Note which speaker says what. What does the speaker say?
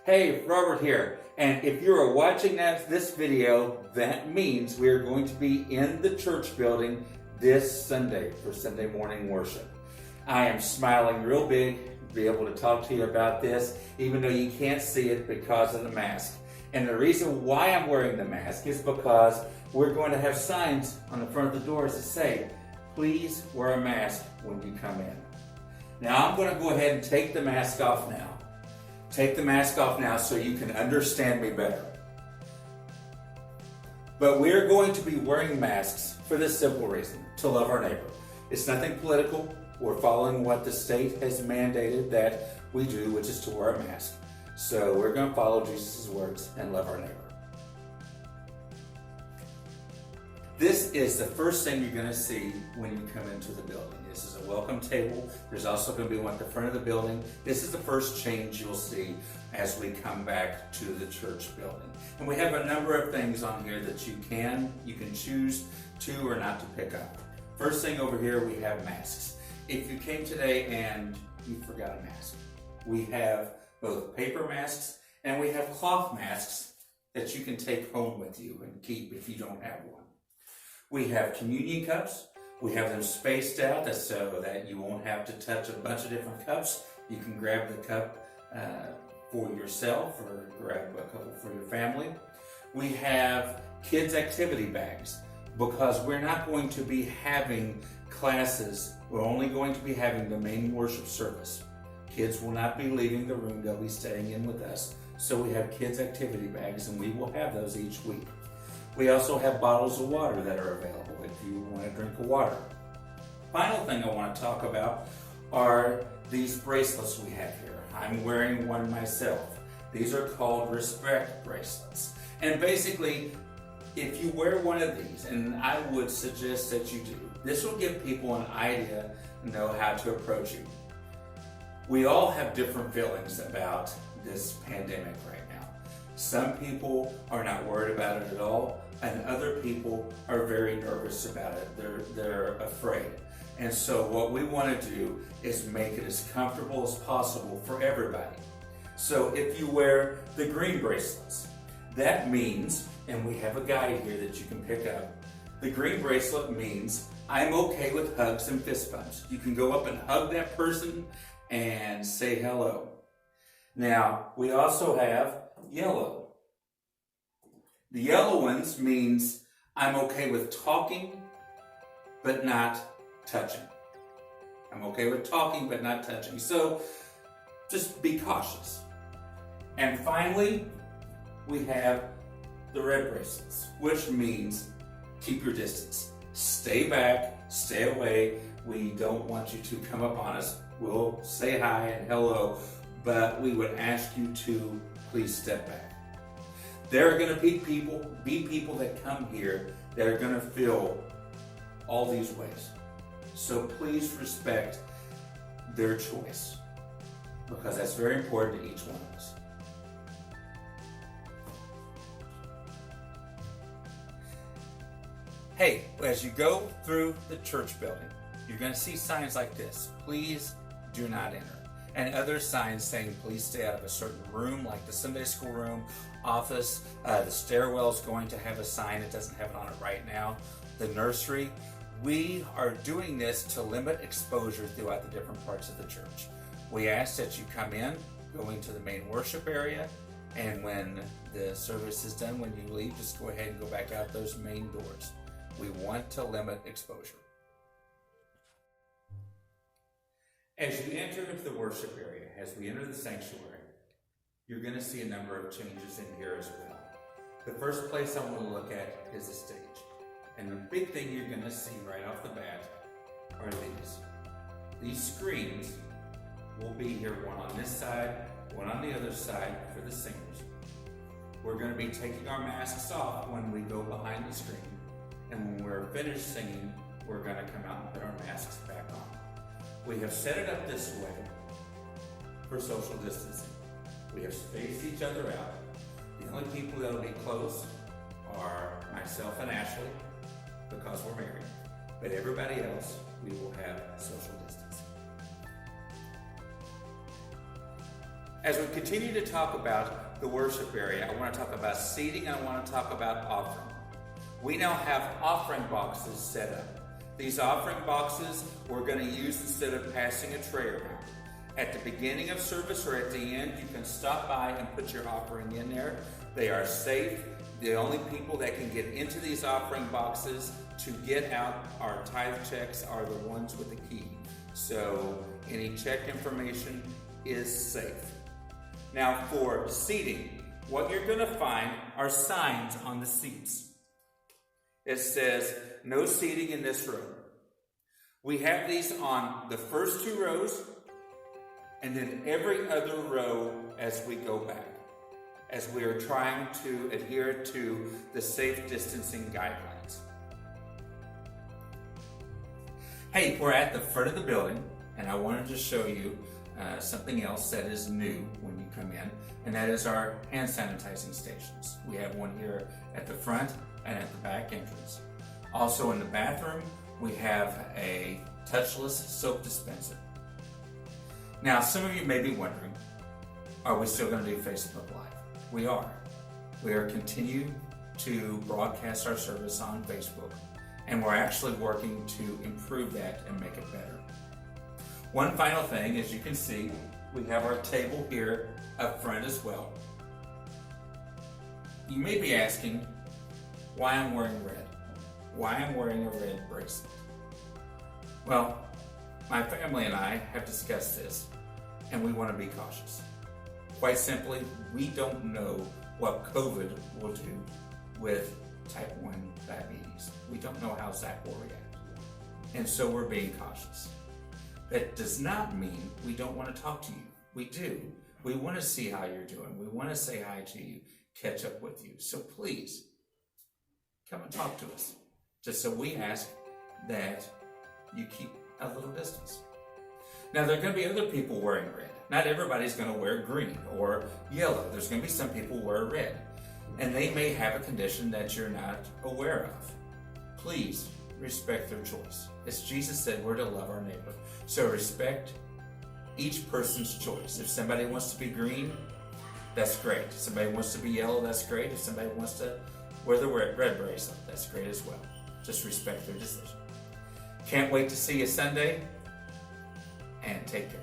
Speaker 1: Hey, Robert here. And if you are watching this video, that means we are going to be in the church building this Sunday for Sunday morning worship. I am smiling real big to be able to talk to you about this, even though you can't see it because of the mask. And the reason why I'm wearing the mask is because we're going to have signs on the front of the doors that say, please wear a mask when you come in. Now I'm going to go ahead and take the mask off now. Take the mask off now so you can understand me better. But we're going to be wearing masks for this simple reason, to love our neighbor. It's nothing political. We're following what the state has mandated that we do, which is to wear a mask. So we're going to follow Jesus' words and love our neighbor. This is the first thing you're going to see when you come into the building. This is a welcome table. There's also going to be one at the front of the building. This is the first change you'll see as we come back to the church building. And we have a number of things on here that you can choose to or not to pick up. First thing over here, we have masks. If you came today and you forgot a mask, we have both paper masks and we have cloth masks that you can take home with you and keep if you don't have one. We have communion cups. We have them spaced out so that you won't have to touch a bunch of different cups. You can grab the cup for yourself or grab a couple for your family. We have kids' activity bags because we're not going to be having classes. We're only going to be having the main worship service. Kids will not be leaving the room. They'll be staying in with us. So we have kids' activity bags, and we will have those each week. We also have bottles of water that are available if you want to drink water. Final thing I want to talk about are these bracelets we have here. I'm wearing one myself. These are called respect bracelets. And basically, if you wear one of these, and I would suggest that you do, this will give people an idea and know how to approach you. We all have different feelings about this pandemic right now. Some people are not worried about it at all, and other people are very nervous about it. They're afraid. And so what we want to do is make it as comfortable as possible for everybody. So if you wear the green bracelets, that means, and we have a guide here that you can pick up, the green bracelet means I'm okay with hugs and fist bumps. You can go up and hug that person and say hello. Now, we also have yellow. The yellow ones means I'm okay with talking, but not touching. I'm okay with talking, but not touching. So just be cautious. And finally, we have the red bracelets, which means keep your distance. Stay back, stay away. We don't want you to come up on us. We'll say hi and hello, but we would ask you to please step back. There are going to be people that come here that are going to feel all these ways. So please respect their choice, because that's very important to each one of us. Hey, as you go through the church building, you're going to see signs like this. Please do not enter. And other signs saying please stay out of a certain room, like the Sunday school room, office. The stairwell is going to have a sign. It doesn't have it on it right now. The nursery. We are doing this to limit exposure throughout the different parts of the church. We ask that you come in, go into the main worship area, and when the service is done, when you leave, just go ahead and go back out those main doors. We want to limit exposure. As you enter into the worship area, as we enter the sanctuary, you're going to see a number of changes in here as well. The first place I want to look at is the stage. And the big thing you're going to see right off the bat are these. These screens will be here, one on this side, one on the other side for the singers. We're going to be taking our masks off when we go behind the screen. And when we're finished singing, we're going to come out and put our masks back on. We have set it up this way for social distancing. We have spaced each other out. The only people that will be close are myself and Ashley, because we're married. But everybody else, we will have social distancing. As we continue to talk about the worship area, I want to talk about seating and I want to talk about offering. We now have offering boxes set up. These offering boxes we're going to use instead of passing a tray around. At the beginning of service or at the end, you can stop by and put your offering in there. They are safe. The only people that can get into these offering boxes to get out our tithe checks are the ones with the key. So any check information is safe. Now for seating, what you're going to find are signs on the seats. It says, no seating in this row. We have these on the first 2 rows and then every other row as we go back, as we are trying to adhere to the safe distancing guidelines. Hey, we're at the front of the building, and I wanted to show you something else that is new when you come in, and that is our hand sanitizing stations. We have one here at the front and at the back entrance. Also in the bathroom, we have a touchless soap dispenser. Now, some of you may be wondering, are we still going to do Facebook Live? We are. We are continuing to broadcast our service on Facebook, and we're actually working to improve that and make it better. One final thing, as you can see, we have our table here up front as well. You may be asking why I'm wearing red, why I'm wearing a red bracelet. Well, my family and I have discussed this, and we want to be cautious. Quite simply, we don't know what COVID will do with type 1 diabetes. We don't know how Zach will react. And so we're being cautious. That does not mean we don't want to talk to you. We do. We want to see how you're doing. We want to say hi to you, catch up with you. So please, come and talk to us. Just so we ask that you keep a little distance. Now, there are going to be other people wearing red. Not everybody's going to wear green or yellow. There's going to be some people who wear red. And they may have a condition that you're not aware of. Please respect their choice. As Jesus said, we're to love our neighbor. So respect each person's choice. If somebody wants to be green, that's great. If somebody wants to be yellow, that's great. If somebody wants to wear the red bracelet, that's great as well. Just respect their decision. Can't wait to see you Sunday, and take care.